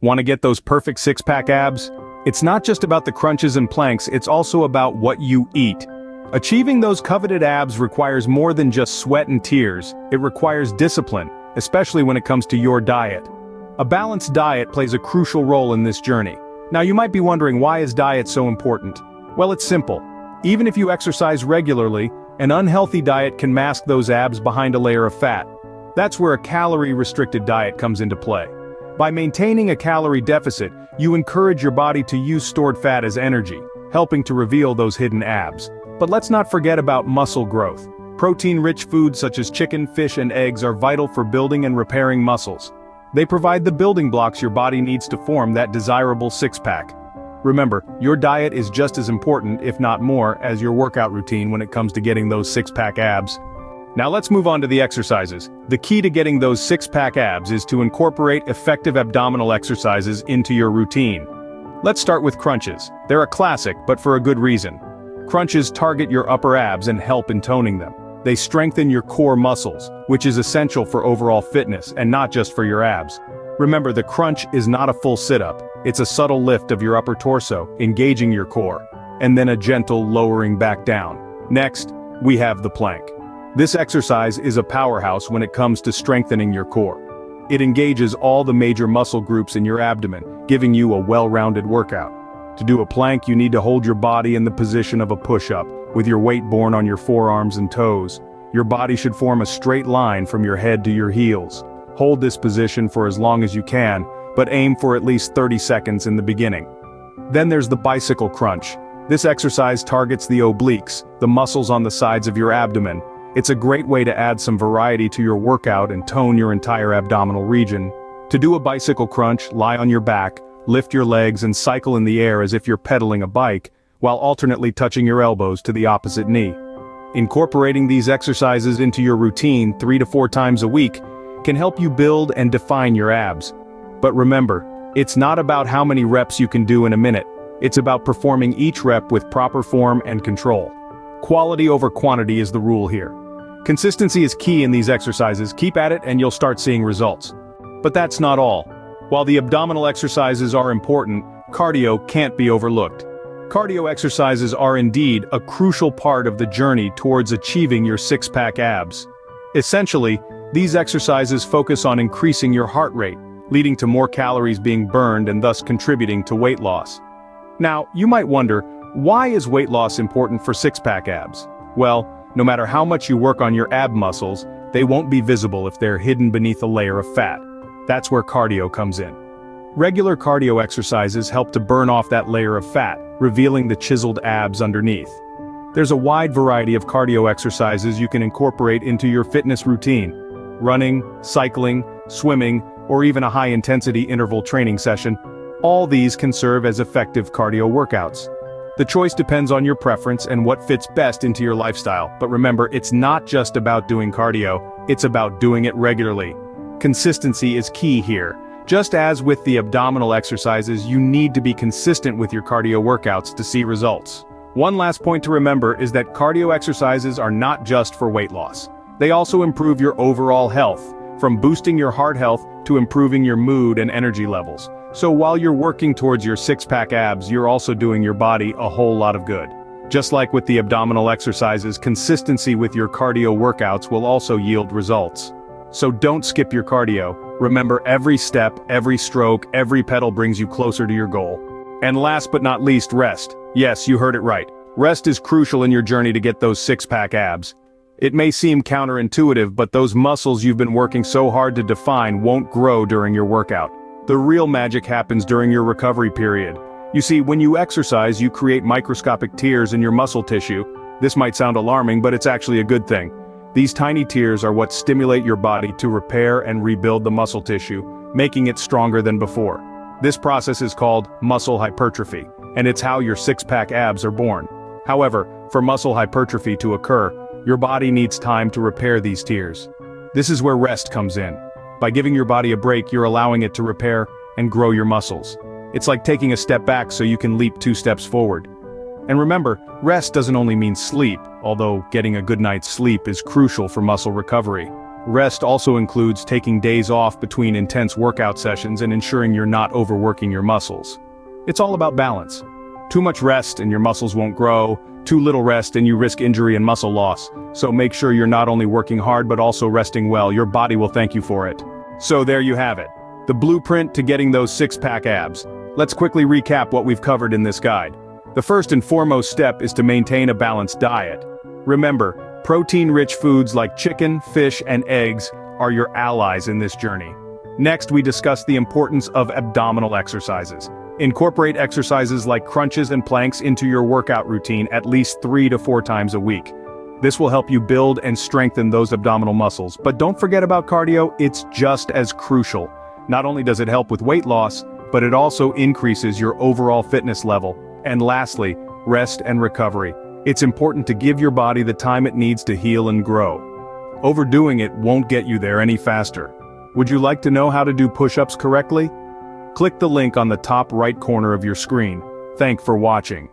Want to get those perfect six-pack abs? It's not just about the crunches and planks, it's also about what you eat. Achieving those coveted abs requires more than just sweat and tears, it requires discipline, especially when it comes to your diet. A balanced diet plays a crucial role in this journey. Now you might be wondering, why is diet so important? Well, it's simple. Even if you exercise regularly, an unhealthy diet can mask those abs behind a layer of fat. That's where a calorie-restricted diet comes into play. By maintaining a calorie deficit, you encourage your body to use stored fat as energy, helping to reveal those hidden abs. But let's not forget about muscle growth. Protein-rich foods such as chicken, fish, and eggs are vital for building and repairing muscles. They provide the building blocks your body needs to form that desirable six-pack. Remember, your diet is just as important, if not more, as your workout routine when it comes to getting those six-pack abs. Now let's move on to the exercises. The key to getting those six-pack abs is to incorporate effective abdominal exercises into your routine. Let's start with crunches. They're a classic, but for a good reason. Crunches target your upper abs and help in toning them. They strengthen your core muscles, which is essential for overall fitness and not just for your abs. Remember, the crunch is not a full sit-up, it's a subtle lift of your upper torso, engaging your core, and then a gentle lowering back down. Next, we have the plank. This exercise is a powerhouse when it comes to strengthening your core. It engages all the major muscle groups in your abdomen, giving you a well-rounded workout. To do a plank, you need to hold your body in the position of a push-up, with your weight borne on your forearms and toes. Your body should form a straight line from your head to your heels. Hold this position for as long as you can, but aim for at least 30 seconds in the beginning. Then there's the bicycle crunch. This exercise targets the obliques, the muscles on the sides of your abdomen. It's a great way to add some variety to your workout and tone your entire abdominal region. To do a bicycle crunch, lie on your back, lift your legs and cycle in the air as if you're pedaling a bike, while alternately touching your elbows to the opposite knee. Incorporating these exercises into your routine 3 to 4 times a week can help you build and define your abs. But remember, it's not about how many reps you can do in a minute. It's about performing each rep with proper form and control. Quality over quantity is the rule here. Consistency is key in these exercises. Keep at it and you'll start seeing results. But that's not all. While the abdominal exercises are important, cardio can't be overlooked. Cardio exercises are indeed a crucial part of the journey towards achieving your six-pack abs. Essentially, these exercises focus on increasing your heart rate, leading to more calories being burned and thus contributing to weight loss. Now, you might wonder, why is weight loss important for six-pack abs? Well, no matter how much you work on your ab muscles, they won't be visible if they're hidden beneath a layer of fat. That's where cardio comes in. Regular cardio exercises help to burn off that layer of fat, revealing the chiseled abs underneath. There's a wide variety of cardio exercises you can incorporate into your fitness routine. Running, cycling, swimming, or even a high-intensity interval training session, all these can serve as effective cardio workouts. The choice depends on your preference and what fits best into your lifestyle, but remember, it's not just about doing cardio, it's about doing it regularly. Consistency is key here. Just as with the abdominal exercises, you need to be consistent with your cardio workouts to see results. One last point to remember is that cardio exercises are not just for weight loss. They also improve your overall health, from boosting your heart health to improving your mood and energy levels. So while you're working towards your six-pack abs, you're also doing your body a whole lot of good. Just like with the abdominal exercises, consistency with your cardio workouts will also yield results. So don't skip your cardio. Remember, every step, every stroke, every pedal brings you closer to your goal. And last but not least, rest. Yes, you heard it right. Rest is crucial in your journey to get those six-pack abs. It may seem counterintuitive, but those muscles you've been working so hard to define won't grow during your workout. The real magic happens during your recovery period. You see, when you exercise, you create microscopic tears in your muscle tissue. This might sound alarming, but it's actually a good thing. These tiny tears are what stimulate your body to repair and rebuild the muscle tissue, making it stronger than before. This process is called muscle hypertrophy, and it's how your six-pack abs are born. However, for muscle hypertrophy to occur, your body needs time to repair these tears. This is where rest comes in. By giving your body a break, you're allowing it to repair and grow your muscles. It's like taking a step back so you can leap 2 steps forward. And remember, rest doesn't only mean sleep, although getting a good night's sleep is crucial for muscle recovery. Rest also includes taking days off between intense workout sessions and ensuring you're not overworking your muscles. It's all about balance. Too much rest and your muscles won't grow, too little rest and you risk injury and muscle loss. So make sure you're not only working hard but also resting well. Your body will thank you for it. So there you have it. The blueprint to getting those six-pack abs. Let's quickly recap what we've covered in this guide. The first and foremost step is to maintain a balanced diet. Remember, protein-rich foods like chicken, fish, and eggs are your allies in this journey. Next, we discuss the importance of abdominal exercises. Incorporate exercises like crunches and planks into your workout routine at least 3 to 4 times a week. This will help you build and strengthen those abdominal muscles. But don't forget about cardio, it's just as crucial. Not only does it help with weight loss, but it also increases your overall fitness level. And lastly, rest and recovery. It's important to give your body the time it needs to heal and grow. Overdoing it won't get you there any faster. Would you like to know how to do push-ups correctly? Click the link on the top right corner of your screen. Thanks for watching.